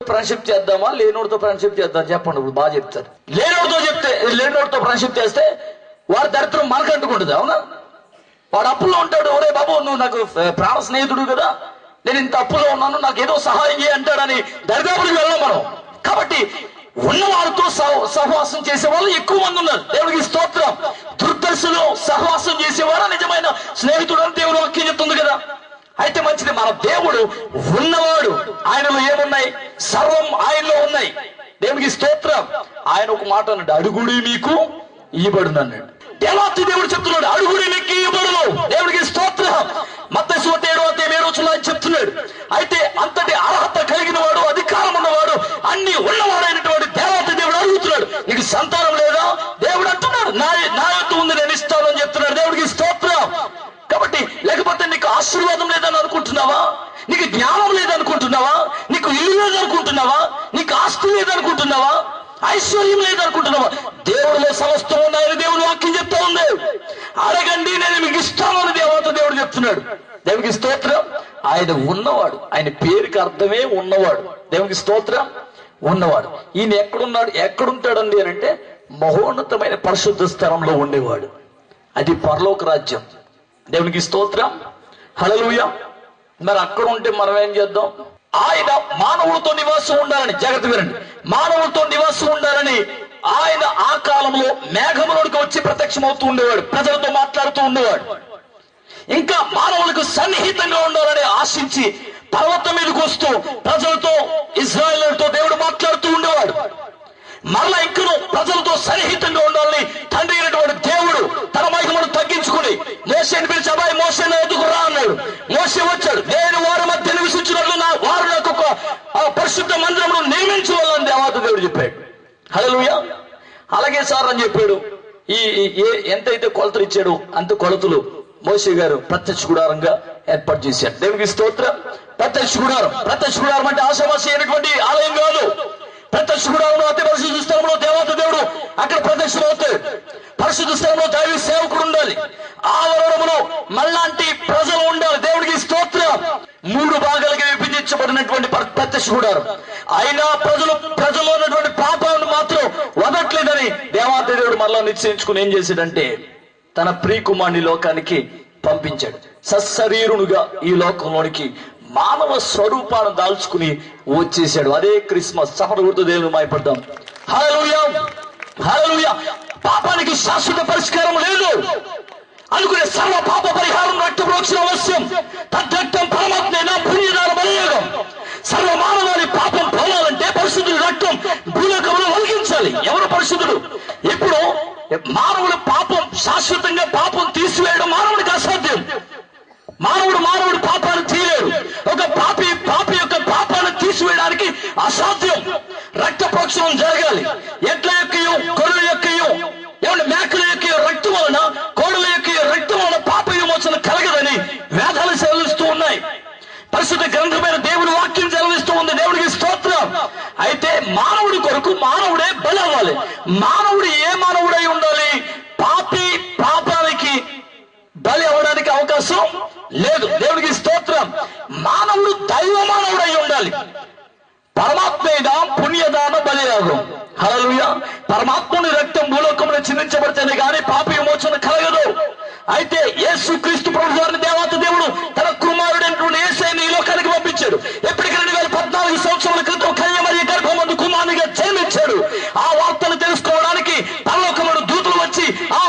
Friendship చేద్దామా, లేనోడితో friendship చేద్దాం చెప్పండి. ఇప్పుడు బాగా చెప్తారు. లేనోడితో ఫ్రెండ్షిప్ చేస్తే వాడి దరిద్రం మనకు అంటుకుంటుంది. అవునా? వాడు అప్పుల్లో ఉంటాడు. ఒరే బాబు, నువ్వు నాకు ప్రాణ స్నేహితుడు కదా, నేను ఇంత అప్పులో ఉన్నాను, నాకు ఏదో సహాయం చేయి అంటాడని దరిదాపులకు వెళ్ళాం మనం. కాబట్టి ఉన్నవారితో సహవాసం చేసేవాళ్ళు ఎక్కువ మంది ఉన్నారు. దేవుడికి స్తోత్రం. దుర్దశలో సహవాసం చేసేవాడు నిజమైన స్నేహితుడు అని దేవుడు వాక్యం చెప్తుంది కదా. అయితే మంచిది. మన దేవుడు ఉన్నవాడు. ఆయనలో ఏమున్నాయి? సర్వం ఆయనలో ఉన్నాయి. దేవుడికి స్తోత్రం. ఆయన ఒక మాట అన్నాడు, అడుగుడి మీకు ఇవ్వబడును అన్నాడు. దేవాతి దేవుడు చెప్తున్నాడు, అడుగుడి మీకు ఇవ్వబడును. దేవుడికి స్తోత్రం. మత్తయి సువార్త 7:7 చెప్తున్నాడు. అయితే అంతటి అర్హత కలిగిన వాడు, అధికారం ఉన్నవాడు, అన్ని ఉన్నవాడైనటువంటి దేవాతి దేవుడు అడుగుతున్నాడు, నీకు సంతానం లేదా? దేవుడు అంటున్నాడు, నా యొక్క ఉంది, నేను ఇస్తాను అని చెప్తున్నాడు. దేవుడికి స్తోత్రం. కాబట్టి లేకపోతే నీకు ఆశీర్వాదం లేదని అనుకుంటున్నావా? నీకు జ్ఞానం లేదనుకుంటున్నావా? నీకు ఇల్లు లేదనుకుంటున్నావా? నీకు ఆస్తి లేదనుకుంటున్నావా? ఐశ్వర్యం లేదనుకుంటున్నావా? దేవుడిలో సమస్తం ఉన్నాయని దేవుడు వాక్యం చెప్తా ఉంది. అడగండి, నేను మీకు ఇస్తామని దేవుడు చెప్తున్నాడు. దేవునికి స్తోత్రం. ఆయన ఉన్నవాడు. ఆయన పేరుకి అర్థమే ఉన్నవాడు. దేవునికి స్తోత్రం. ఉన్నవాడు. ఈయన ఎక్కడుంటాడండి అని అంటే మహోన్నతమైన పరిశుద్ధ స్థలంలో ఉండేవాడు. అది పరలోక రాజ్యం. దేవునికి స్తోత్రం. హల్లెలూయా. మరి అక్కడ ఉంటే మనం ఏం చేద్దాం? ఆయన మానవులతో నివాసం ఉండాలని, జాగ్రత్త వినండి, మానవులతో నివాసం ఉండాలని ఆయన ఆ కాలంలో మేఘములోకి వచ్చి ప్రత్యక్షమవుతూ ఉండేవాడు, ప్రజలతో మాట్లాడుతూ ఉండేవాడు. ఇంకా మానవులకు సన్నిహితంగా ఉండాలని ఆశించి పర్వతం మీదకి వస్తూ ప్రజలతో, ఇశ్రాయేలుతో దేవుడు మాట్లాడుతూ ఉండేవాడు. మరలా ఇంకను ప్రజలతో సన్నిహితంగా ఉండాలని తండ్రి అయినటువంటి దేవుడు తన మహిమను తగ్గించుకుని మోషేని పిలిచి, అబ్బాయి మోషే నా ఎదుగు రా అన్నాడు. మోషే వచ్చాడు. నేను వారి మధ్య నివసించినట్లు వారు నాకు ఒక పరిశుద్ధ మందిరమును నిర్మించవాలని దేవాతి దేవుడు చెప్పాడు. హల్లెలూయా. అలాగే సార్ అని చెప్పాడు. ఎంతైతే కొలతలు ఇచ్చాడు అంత కొలతలు మోషే గారు ప్రత్యక్ష గుడారంగా ఏర్పాటు చేశాడు. దేవునికి స్తోత్రం. ప్రత్యక్ష గుడారం అంటే ఆశామాషి అయినటువంటి ఆలయం కాదు. ప్రత్యక్ష గుడారంలో, అతి పరిశుద్ధ స్థలంలో దేవాతి దేవుడు అక్కడ ప్రత్యక్షమవుతాడు. పరిశుద్ధ స్థలంలో దైవ సేవకుడు ఉండాలి. ఆవరణములో మళ్ళాంటి ప్రజలు ఉండాలి. దేవుడికి స్తోత్రం. 3 భాగాలుగా విభజించబడినటువంటి ప్రత్యక్ష గుడారం. అయినా ప్రజల్లో ఉన్నటువంటి పాపాలను మాత్రం వదట్లేదని దేవాతి దేవుడు మళ్ళా నిశ్చయించుకుని ఏం చేశాడంటే తన ప్రియకుమారుని లోకానికి పంపించాడు. సశరీరునుగా ఈ లోకంలోనికి మానవ స్వరూపాన్ని దాల్చుకుని వచ్చేసాడు. అదే క్రిస్మస్. సఫలగుర్తు దేవుని మాయపడ్డాం. హల్లెలూయా. హల్లెలూయా. పాపానికి శాశ్వత పరిష్కారం లేదు అనుకునే సర్వ పాప పరిహారం రక్తప్రోక్షణ అవశ్యం. తద్రక్తం పరమాత్మైనా పుణ్యదాన బలియోగం. సర్వ మానవాళి పాపం పోవాలంటే పరిశుద్ధుడు రక్తం భూలోకంలో ఒలిగించాలి. ఎవరు పరిశుద్ధుడు? ఇప్పుడు మానవుడు పాపం, శాశ్వతంగా పాపం తీసివేయడం మానవుడికి అసాధ్యం. మానవుడు పాపాన్ని తీయలేడు. ఒక పాపి యొక్క పాపాన్ని తీసివేయడానికి అసాధ్యం. రక్త ప్రోక్షణం జరగాలి. ఎడ్ల యొక్కయో, గొర్రెల యొక్కయో, ఏమంటే మేకల యొక్కయో రక్తం వలన, కోడల యొక్కయో రక్తం వలన పాప విమోచన కలగదని వేదాలు సెలవిస్తూ ఉన్నాయి. పరిశుద్ధ గ్రంథమైన దేవుని వాక్యం సెలవిస్తూ ఉంది. దేవుడికి స్తోత్రం. అయితే మానవుడి కొరకు మానవుడే బలి అవ్వాలి. మానవుడు ఏ మానవుడై ఉండాలి? పాపి పాపానికి బలి అవ్వడానికి అవకాశం లేదు. దేవుడికి స్తోత్రం. మానవుడు దైవ మానవుడై ఉండాలి. పరమాత్మైన పుణ్యదాన బలియాగం. హల్లెలూయా. పరమాత్ముని రక్తం భూలోకంలో చిందించబడితేనే గాని పాప విమోచన కలగదు. అయితే యేసు క్రీస్తు ప్రభు వారిని దేవాతి దేవుడు తన కుమారుడైనటువంటి యేసయ్యను ఈ లోకానికి పంపించాడు. ఎప్పటికీ 2014 సంవత్సరాల క్రితం కన్యమరియ గర్భమందు కుమారునిగా జన్మించాడు. ఆ వార్తను తెలుసుకోవడానికి పరలోకమున దూతలు వచ్చి ఆ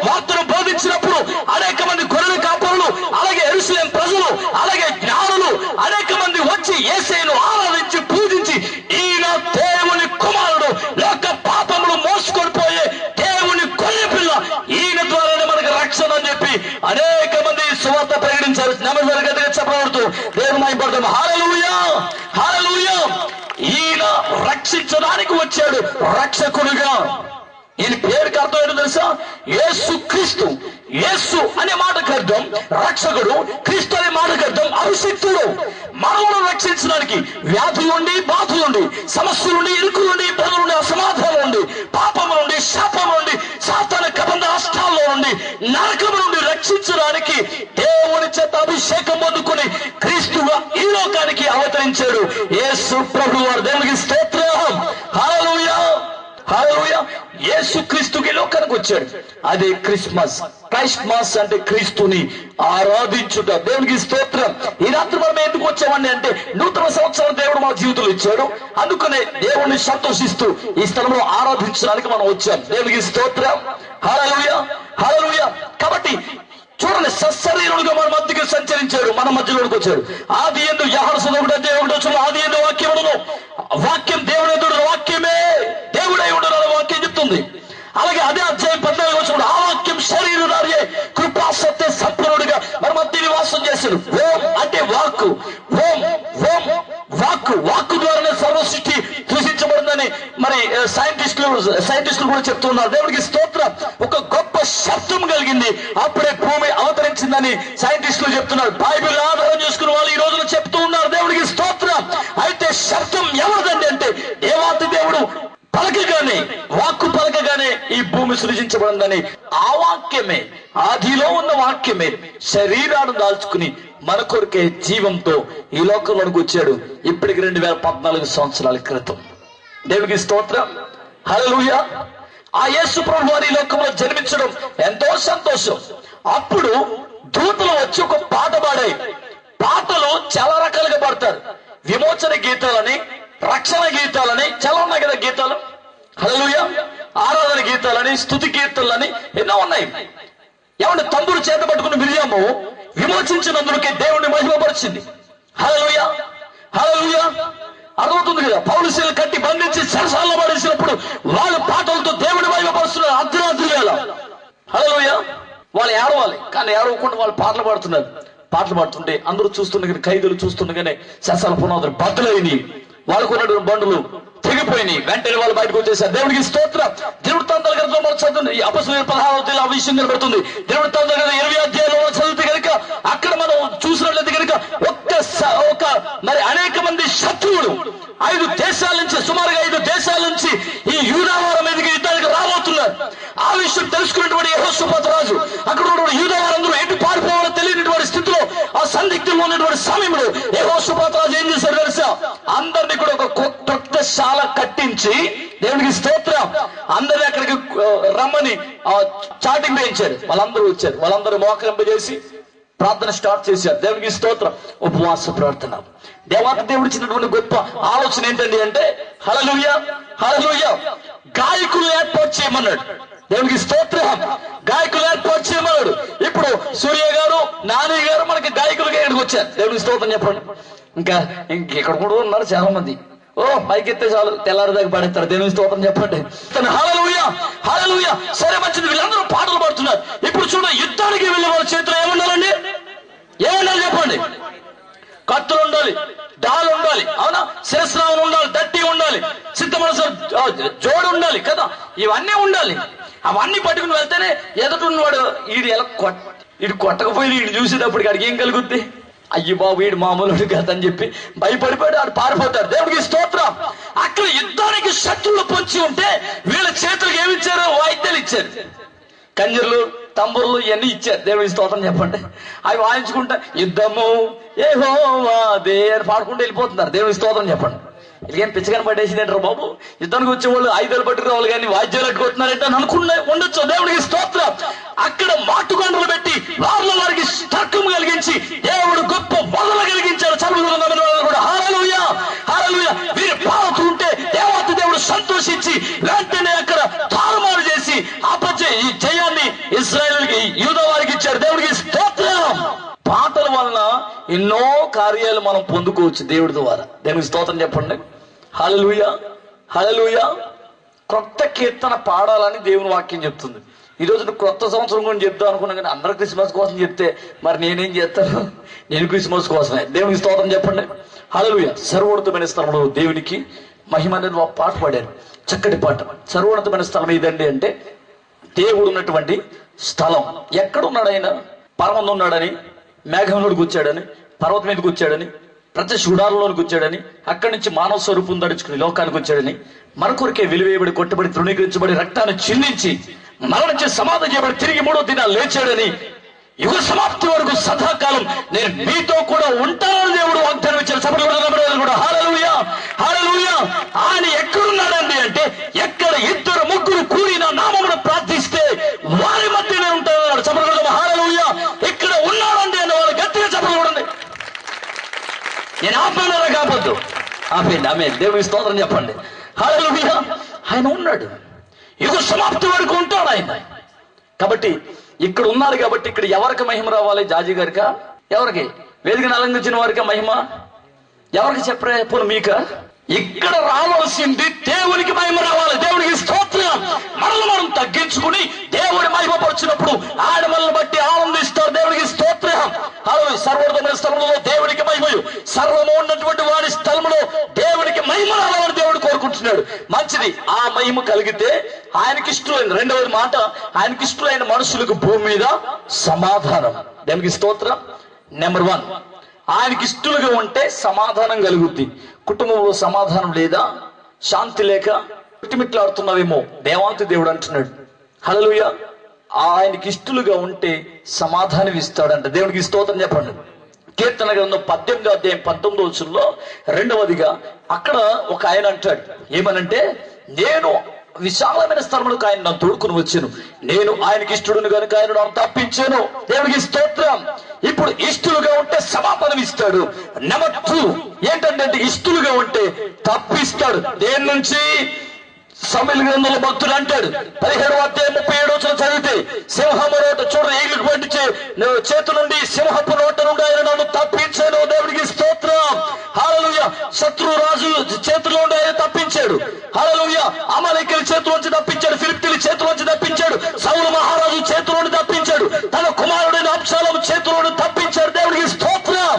వార్తను బోధించినప్పుడు అనేక మంది గొర్రెల కాపరులు, అలాగే యెరూషలేము ప్రజలు, అలాగే జ్ఞానులు అనేక మంది వచ్చి యేసయ్యను ఆరాధించి పూజించి, ఈయన దేవుని కుమారుడు, లోక పాపములు మోసుకొని పోయే దేవుని గొర్రె పిల్ల, ఈయన ద్వారానే మనకు రక్షణ అని చెప్పి అనేక మంది సువార్త ప్రకటించారు. నెమ్మదిగా చెప్పబడుతూ దేవుని మహిమపడతాం. హల్లెలూయా. హల్లెలూయా. ఈయన రక్షించడానికి వచ్చాడు రక్షకుడుగా. ఈయన పేరుకి అర్థం ఏంటో తెలుసా? యేసు క్రీస్తు. యేసు అనే మాటకు అర్థం రక్షకుడు, క్రీస్తు అనే మాటకు అర్థం అభిషిక్తుడు. మనవులను రక్షించడానికి వ్యాధుల నుండి, బాధల నుండి, సమస్యల నుండి, ఇరుకుల నుండి, ఇబ్బందుల నుండి, అసమాధానం నుండి, పాపం నుండి, శాపం నుండి, సాతాన కబంధ హస్తాల్లో నుండి, నరకము నుండి రక్షించడానికి దేవుని చేత అభిషేకం పొందుకుని క్రీస్తుగా ఈ లోకానికి అవతరి అవతరించాడు యేసు ప్రభు వారు. దేవునికి స్తోత్రం. హల్లెలూయా, హల్లెలూయా. యేసు క్రీస్తుకి లోకానికి వచ్చాడు. అదే క్రిస్మస్. క్రైస్ట్మాస్ అంటే క్రీస్తుని ఆరాధించుట. దేవునికి స్తోత్రం. ఈ రాత్రి మనం ఎందుకు వచ్చామండి అంటే నూతన సంవత్సరం దేవుడు మన జీవితంలో ఇచ్చాడు. అందుకనే దేవుణ్ణి సంతోషిస్తూ ఈ స్థలంలో ఆరాధించడానికి మనం వచ్చాం. దేవునికి స్తోత్రం. హల్లెలూయా, హల్లెలూయా. కాబట్టి చూడండి, సశరీరుడుగా మన మధ్యకి సంచరించాడు, మన మధ్యలోకి వచ్చాడు. ఆది యందు యోహాను సువార్త 1:1 ఆది యందు వాక్యమును, వాక్యం దేవుని ఎదుట, వాక్యమే దేవుడై ఉండను వాక్యం చెప్తుంది. అలాగే అదే అధ్యాయం 14 ఆ వాక్యం శరీరుడారియే కృపా సత్య సంపన్నుడిగా మన మధ్య నివాసం చేశాడు. ఓం అంటే వాక్కు. ఓం ఓం వాక్కు. వాక్కు ద్వారానే సర్వ సృష్టి సృష్టించబడిందని మరి సైంటిస్టులు కూడా చెప్తున్నారు. దేవుడికి స్తోత్రం. ఒక గొప్ప శబ్దం కలిగింది, అప్పుడే భూమి అవతరించిందని సైంటిస్టులు చెప్తున్నారు. బైబిల్ ఆధారం చేసుకున్న వాళ్ళు ఈ రోజున చెప్తూ ఉన్నారు. దేవుడికి స్తోత్రం. అయితే శబ్దం ఎవరిదండి అంటే దేవాతి దేవుడు పలకగానే, వాక్కు పలకగానే ఈ భూమి సృజించబడిందని. ఆ వాక్యమే, ఆదిలో ఉన్న వాక్యమే శరీరాన్ని దాల్చుకుని మన కొరకే జీవంతో ఈ లోకంలోకి వచ్చాడు. ఇప్పటికి 2014 సంవత్సరాల క్రితం. దేవునికి స్తోత్రం. హల్లెలూయా. ఆ యేసు ప్రభు వారి లోకంలో జన్మించడం ఎంతో సంతోషం. అప్పుడు దూతలు వచ్చి ఒక పాట పాడాయి. పాటలు చాలా రకాలుగా పాడతారు. విమోచన గీతాలని, రక్షణ గీతాలని చాలా ఉన్నాయి కదా గీతాలు. హల్లెలూయా. ఆరాధన గీతాలని, స్తుతి కీర్తనలని ఎన్నో ఉన్నాయి. ఏమంటే తంబురు చేత పట్టుకున్న మిరియాము విమోచించినందుకే దేవుణ్ణి మహిమపరిచింది. హల్లెలూయా, హల్లెలూయా. అర్థమవుతుంది కదా. పౌలుశీలు కట్టి బంధించి చెరసాలలో పడేసినప్పుడు వాళ్ళు పాటలతో దేవుని మహిమపరుస్తున్నారు అర్ధరాత్రి వేళ. హల్లెలూయా. వాళ్ళు ఏడవాలి, కానీ ఏడవకుండా వాళ్ళు పాటలు పాడుతున్నారు. పాటలు పాడుతుంటే అందరూ చూస్తుండగానే, ఖైదీలు చూస్తుండగానే చెరసాల పునాదులు బద్దలైనవి, వాళ్ళకున్నటువంటి బండులు తెగిపోయినాయి. వెంటనే వాళ్ళు బయటకు వచ్చేసారు. దేవుడికి స్తోత్రం. దేవుడి తండ్రి గ్రంథంలో మనం చదువుతుంది, అపొస్తలుల 16వ ఆ విషయం కనబడుతుంది. దేవుడి తండ్రి గ్రంథం 20వ అధ్యాయంలో చదివితే కనుక అక్కడ మనం చూసినట్లయితే కనుక ఒక మరి అనేక మంది శత్రువులు 5 దేశాల నుంచి, సుమారుగా 5 దేశాల నుంచి ఈ యూదావారం మీదకి యుద్ధానికి రాబోతున్నారు. ఆ విషయం తెలుసుకున్నటువంటి యెహోషాపాతు రాజు అక్కడ ఉన్నటువంటి యూదావారందరూ ఎటు పారిపోవాలో తెలియనటువంటి స్థితిలో, ఆ సందిగ్ధంలో ఉన్నటువంటి సమయంలో యెహోషాపాతు రాజు ఏం చేశారు తెలుసా? అందరినీ కూడా ఒక కొత్త శాల కట్టించి, దేవునికి స్తోత్రం, అందరినీ అక్కడికి రమ్మని చాటింగ్ వేయించారు. వాళ్ళందరూ వచ్చారు. వాళ్ళందరూ మోకరింపజేసి ప్రార్థన స్టార్ట్ చేశారు. దేవునికి స్తోత్రం. ఉపవాస ప్రార్థన. దేవాతి దేవుడు ఇచ్చినటువంటి గొప్ప ఆలోచన ఏంటండి అంటే హల్లెలూయా, హల్లెలూయా, గాయకులు ఏర్పాటు చేయమన్నాడు. దేవునికి స్తోత్రం. గాయకులు ఏర్పాటు చేయమన్నాడు. ఇప్పుడు సూర్య గారు, నాని గారు మనకి గాయకులుగా ఇక్కడికి వచ్చారు. దేవునికి స్తోత్రం చెప్పండి. ఇంకెక్కడ కూడా ఉన్నారు చాలా మంది. ఓ పైకెత్తే చాలు తెల్లారి దాకా పాడేస్తారు. దేవుని స్తోత్రం చెప్పండి. హల్లెలూయా, హల్లెలూయా. సరే మంచిది. వీళ్ళందరూ పాటలు పాడుతున్నారు. ఇప్పుడు చూడ, యుద్ధానికి వెళ్ళే వాళ్ళ చేతిలో ఏముండాలండి? ఏముండాలి చెప్పండి? కత్తులు ఉండాలి, డాలు ఉండాలి, అవునా? శిరస్నామం ఉండాలి, దట్టి ఉండాలి, సిద్ధ మనసు జోడు ఉండాలి కదా. ఇవన్నీ ఉండాలి. అవన్నీ పట్టుకుని వెళ్తేనే ఎదుటిన్నవాడు ఈడు కొట్టకపోయి ఈడు చూసేటప్పటికి ఆడికి ఏం కలుగుద్ది? అయ్యి బాబు వీడు మామూలుడు కాదని చెప్పి భయపడిపోయాడు, ఆడు పారిపోతాడు. దేవుడికి స్తోత్రం. అక్కడ యుద్ధానికి శత్రువులు పొంచి ఉంటే వీళ్ళ చేతులకు ఏమి ఇచ్చారు? వాయిద్యాలు ఇచ్చారు. కంజర్లు, తంబుర్లు ఇవన్నీ ఇచ్చారు. దేవుడికి స్తోత్రం చెప్పండి. అవి వాయించుకుంటా యుద్ధము యెహోవాదే అని పాడుకుంటూ వెళ్ళిపోతున్నారు. దేవుడికి స్తోత్రం చెప్పండి. వీళ్ళకేం పిచ్చగాని పట్టేసింది అంటారు బాబు. యుద్ధానికి వచ్చేవాళ్ళు ఆయుధాలు పట్టుకురావాలి కానీ వాయిద్యాలు పట్టుకొస్తున్నారంటే అని అనుకునే ఉండొచ్చు. దేవుడికి స్తోత్రం. అక్కడ మాటుగండ్రలు పెట్టి వారికి తర్కం కలిగించి దేవుడు గొప్ప వదల కలిగించాడు. కూడా హల్లెలూయా, హల్లెలూయా. వీరు పాడుతుంటే దేవాతి దేవుడు సంతోషించి వెంటనే అక్కడ తారుమారు చేసి ఈ జయాన్ని ఇశ్రాయేలుకి, యూదా వారికి ఇచ్చాడు. దేవుడికి స్తోత్రం. పాటల వలన ఎన్నో కార్యాలు మనం పొందుకోవచ్చు దేవుడి ద్వారా. దేవునికి స్తోత్రం చెప్పండి. హల్లెలూయా, హల్లెలూయా. క్రొత్త కీర్తన పాడాలని దేవుని వాక్యం చెప్తుంది. ఈ రోజు క్రొత్త సంవత్సరం గురించి చెప్తాను అనుకున్నా కానీ అందరూ క్రిస్మస్ కోసం చెప్తే మరి నేనేం చేస్తాను? నేను క్రిస్మస్ కోసమే. దేవునికి స్తోత్రం చెప్పండి. హల్లెలూయా. సర్వోన్నతమైన స్థలంలో దేవునికి మహిమ అనేది ఒక పాట పాడారు. చక్కటి పాట. సర్వోన్నతమైన స్థలం ఏదండి అంటే దేవుడు ఉన్నటువంటి స్థలం. ఎక్కడున్నాడు ఆయన? పరమంలో ఉన్నాడని, మేఘంలోకి వచ్చాడని, పర్వతం మీదకి వచ్చాడని, ప్రత్యక్ష గుడారంలోనికి వచ్చాడని, అక్కడి నుంచి మానవ స్వరూపం ధరించుకుని లోకానికి వచ్చాడని, మన కొరకే వెలివేయబడి, కొట్టబడి, తృణీకరించబడి, రక్తాన్ని చిందించి, మరణించి, సమాధి చేయబడి, తిరిగి 3వ దినాలు లేచాడని యుగ సమాప్తి వరకు సదాకాలం నేను మీతో కూడా ఉంటానని దేవుడు వాగ్దానం ఇచ్చాడు. సభలు కూడా హల్లెలూయా హల్లెలూయా. ఆయన ఎక్కడున్నాడండి అంటే, ఎక్కడ ఇద్దరు ముగ్గురు కూడి నా నామమును ప్రార్థిస్తే వారి మధ్యనే ఉంటానన్నాడు. సభలు కూడా హల్లెలూయా. ఇక్కడ ఉన్నాడండి అన్న వాళ్ళు గట్టిగా సభలు కూడా. నేను ఆపేనారా కావద్దు, ఆపేయండి. ఆమె దేవుడికి స్తోత్రం చెప్పండి. హల్లెలూయా. ఆయన ఉన్నాడు, యుగ సమాప్తి వరకు ఉంటాడు ఆయన. కాబట్టి ఇక్కడ ఉన్నారు కాబట్టి ఇక్కడ ఎవరికి మహిమ రావాలి? జాజీ గారికా? ఎవరికి? వేదికను అలంకరించిన వారికి మహిమ? ఎవరికి చెప్పరే? పోను మీక? ఇక్కడ రావాల్సింది దేవునికి మహిమ రావాలి. దేవునికి స్తోత్రం. మనల్ని మనం తగ్గించుకుని దేవుడి మహిమపరిచినప్పుడు ఆయన మనల్ని బట్టి ఆనందిస్తారు. దేవునికి స్తోత్రం. సర్వోన్నతమైన స్థలంలో దేవునికి మహిమయు, సర్వము ఉన్నటువంటి వాడి స్థలంలో దేవునికి మహిమ రావాలని దేవుడు కోరుకుంటున్నాడు. మంచిది. ఆ మహిమ కలిగితే ఆయనకి ఇష్టమైన, రెండవది మాట, ఆయనకి ఇష్టమైన మనుషులకు భూమి మీద సమాధానం. దేవునికి స్తోత్రం. నెంబర్ 1, ఆయనకి ఇష్టలుగా ఉంటే సమాధానం కలుగుద్ది. కుటుంబంలో సమాధానం లేదా, శాంతి లేక మిట్మిట్లాడుతున్నావేమో, దేవాంతి దేవుడు అంటున్నాడు. హల్లెలూయా. ఆయనకి ఇష్టలుగా ఉంటే సమాధానం ఇస్తాడంట. దేవునికి స్తోత్రం చెప్పండి. కీర్తన గ్రంథం 18వ అధ్యాయం 19వ వచనంలో రెండవదిగా అక్కడ ఒక ఆయన అంటాడు, ఏమనంటే, నేను విశాలమైన స్థలములకు ఆయన నన్ను తోడుకుని వచ్చాను, నేను ఆయనకి ఇష్టడును కనుక ఆయన నన్ను తప్పించాను. దేవుడికి స్తోత్రం. ఇప్పుడు ఇష్టలుగా ఉంటే సమాధానం ఇస్తాడు. నెంబర్ 2 ఏంటంటే, ఇష్టలుగా ఉంటే తప్పిస్తాడు. దేని నుంచి? సమూయేలు గ్రంథంలో భక్తుడు అంటాడు, 17వ అధ్యాయం 37వ వచనం చదివితే, సింహము నోట చూడ ఈగలు పట్టించే చేతు నుండి, సింహపు నోట నుండి ఆయన నన్ను తప్పించాడు. దేవుడికి స్తోత్రం. హల్లెలూయా. శత్రు రాజు చేతిలో నుండి ఆయన తప్పించాడు. హల్లెలూయా. అమాలేకీయుల చేతిలోంచి తప్పించాడు, ఫిలిష్తీయుల చేతిలోంచి తప్పించాడు, సౌలు మహారాజు చేతిలోని తప్పించాడు, తన కుమారుడైన అబ్షాలోము చేతిలోని తప్పించాడు. దేవుడికి స్తోత్రం.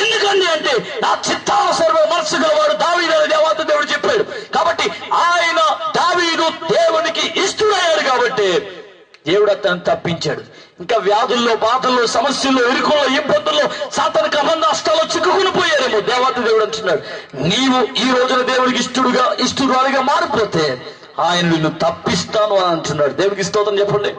ఎందుకండి అంటే, నా చిత్తానుసారమైన మనసు గలవాడు దావీదు అని దేవాతి దేవుడు చెప్పాడు. కాబట్టి ఆయన దావీదు దేవునికి ఇష్టడయ్యాడు కాబట్టి దేవుడు అతను తప్పించాడు. ఇంకా వ్యాధుల్లో, బాధల్లో, సమస్యల్లో, ఇరుకుల్లో, ఇబ్బందుల్లో, సాతానిక అబంధాష్టాల్లో చిక్కుకుని పోయారేమో. దేవాతి దేవుడు అంటున్నాడు, నీవు ఈ రోజున దేవుడికి ఇష్టడుగా మారిపోతే ఆయన నిన్ను తప్పిస్తాను అని అంటున్నాడు. దేవుడికి స్తోత్రం చెప్పండి.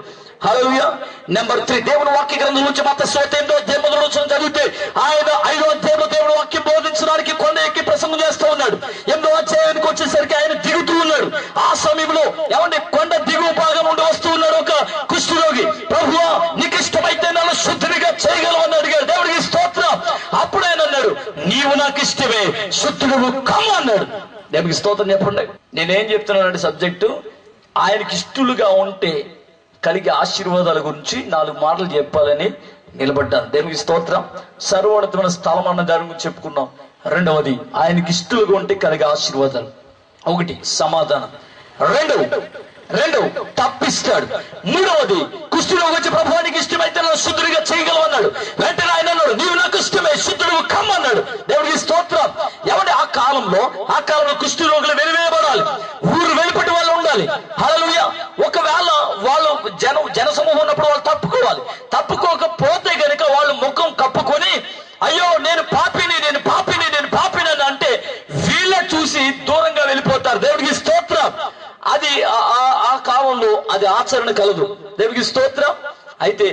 హల్లెలూయా. నెంబర్ 3, దేవుని వాక్య గ్రంథం నుంచి మత్తయి 8వ అధ్యాయం 1వ వచనం చదివితే, ఆయన 5వ అధ్యాయంలో దేవుని వాక్యం బోధించడానికి కొండ ఎక్కి ప్రసంగం చేస్తూ ఉన్నాడు. 8వ అధ్యాయానికి వచ్చేసరికి ఆయన దిగుతూ ఉన్నాడు. ఆ సమయంలో ఏమంటే, కొండ దిగువ భాగం నుండి వస్తూ ఉన్నాడు ఒక కుష్ఠరోగి. ప్రభువా, నీకు ఇష్టమైతే నన్ను శుద్ధుడిగా చేయగలవని అడిగాడు. దేవుడికి స్తోత్రం. అప్పుడు ఆయన అన్నాడు, నీవు నాకు ఇష్టమే, శుద్ధుడు కమ్ము అన్నాడు. దేవుడికి స్తోత్రం చెప్పండి. నేనేం చెప్తున్నానంటే, సబ్జెక్టు ఆయనకి ఇష్టలుగా ఉంటే కలిగే ఆశీర్వాదాల గురించి 4 మాటలు చెప్పాలని నిలబడ్డాను. దేవునికి స్తోత్రం. సర్వోన్నతమైన స్థలం అన్న దాని గురించి చెప్పుకున్నాం. రెండవది, ఆయనకి ఇష్టలుగా ఉంటే కలిగే ఆశీర్వాదాలు. 1, సమాధానం. 2 తప్పిస్తాడు. 3వది, కుష్ఠరోగి వచ్చి, ప్రభువానికి ఇష్టమైతే నన్ను శుద్ధుడిగా చేయగలవన్నాడు. వెంటనే ఆయన అన్నాడు, నీవు నాకు ఇష్టమే, శుద్ధుడు కమ్మన్నాడు. దేవుడికి స్తోత్రం. ఎవరి ఆ కాలంలో కుష్ఠరోగులు వెలివేయబడాలి, ఊరు వెలుపటి వాళ్ళు ఉండాలి. హల్లెలూయా. ఒకవేళ వాళ్ళు జన సమూహం ఉన్నప్పుడు వాళ్ళు తప్పుకోవాలి. తప్పుకోకపోతే గనుక వాళ్ళు ముఖం కప్పుకొని, అయ్యో నేను పాపిని అని అంటే వీళ్ళ చూసి దూరంగా వెళ్ళిపోతారు. దేవుడికి స్తోత్రం. అది ఆ కాలంలో అది ఆచరణ కలదు. దేవుడికి స్తోత్రం. అయితే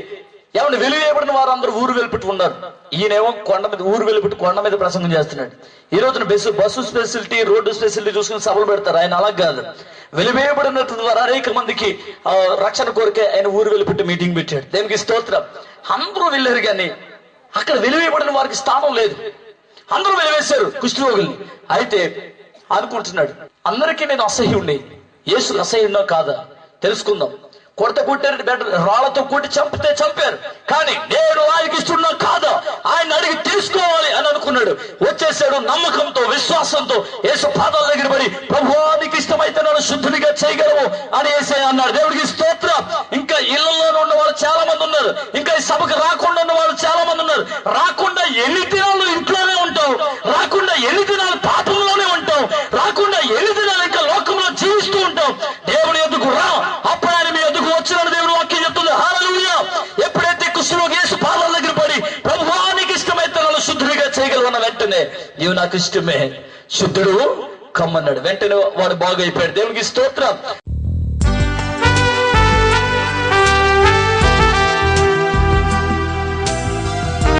ఏమన్నా వెలువేయబడిన వారందరూ ఊరు వెలుపెట్టి ఉన్నారు. ఈయనేమో కొండ మీద, ఊరు వెలుపెట్టి కొండ మీద ప్రసంగం చేస్తున్నాడు. ఈ రోజున బస్సు ఫెసిలిటీ, రోడ్డు ఫెసిలిటీ చూసుకుని సభలు పెడతారు. ఆయన అలా కాదు. వెలువేయబడినటువంటి వారు అనేక మందికి రక్షణ కోరికే ఆయన ఊరు వెలుపెట్టి మీటింగ్ పెట్టాడు. దేవునికి స్తోత్రం. అందరూ వెళ్ళారు కానీ అక్కడ వెలువేయబడిన వారికి స్థానం లేదు. అందరూ వెలివేశారు కుష్ఠరోగుల్ని. అయితే అనుకుంటున్నాడు, అందరికీ నేను అసహ్యుణ్ణి, యేసు అసహ్యున్నా కాదా తెలుసుకుందాం. కొట్టారు, రాళ్లతో కొట్టి చంపారు, కానీ నేను ఆయనకి ఇస్తున్నా కాదా ఆయన అడిగి తీసుకోవాలి అని అనుకున్నాడు. వచ్చేసాడు నమ్మకంతో, విశ్వాసంతో యేసు పాదాల దగ్గర పడి, ప్రభువా నీకు ఇష్టమైతే నన్ను శుద్ధుడిగా చేయగలవు అని యేసయ్య అన్నాడు. దేవుడికి స్తోత్రం. ఇంకా ఇళ్లలో ఉన్న వాళ్ళు చాలా మంది ఉన్నారు. ఇంకా ఈ సభకు రాకుండా ఉన్న వాళ్ళు చాలా మంది ఉన్నారు. రాకుండా ఎన్ని దినాలు ఇంట్లోనే ఉంటావు, రాకుండా ఎన్ని దినాలు పాపంలోనే ఉంటావు, రాకుండా ఎన్ని దినాలు ఇంకా లోకంలో జీవిస్తూ ఉంటావు. దేవుని ఎదుగు రా, అప్పుడు ఆయన మీ ఎదుగు వచ్చిన దేవుడు వాక్యం చెప్తుంది. హల్లెలూయా. ఎప్పుడైతే కుష్ఠరోగి యేసు పాదాల దగ్గర పడి, ప్రభువా నీకు ఇష్టమైతే నన్ను శుద్ధుడిగా చేయగలవన్న వెంటనే, నీవు నాకు ఇష్టమే, శుద్ధుడు కమ్మన్నాడు. వెంటనే వాడు బాగైపోయాడు. దేవునికి స్తోత్రం.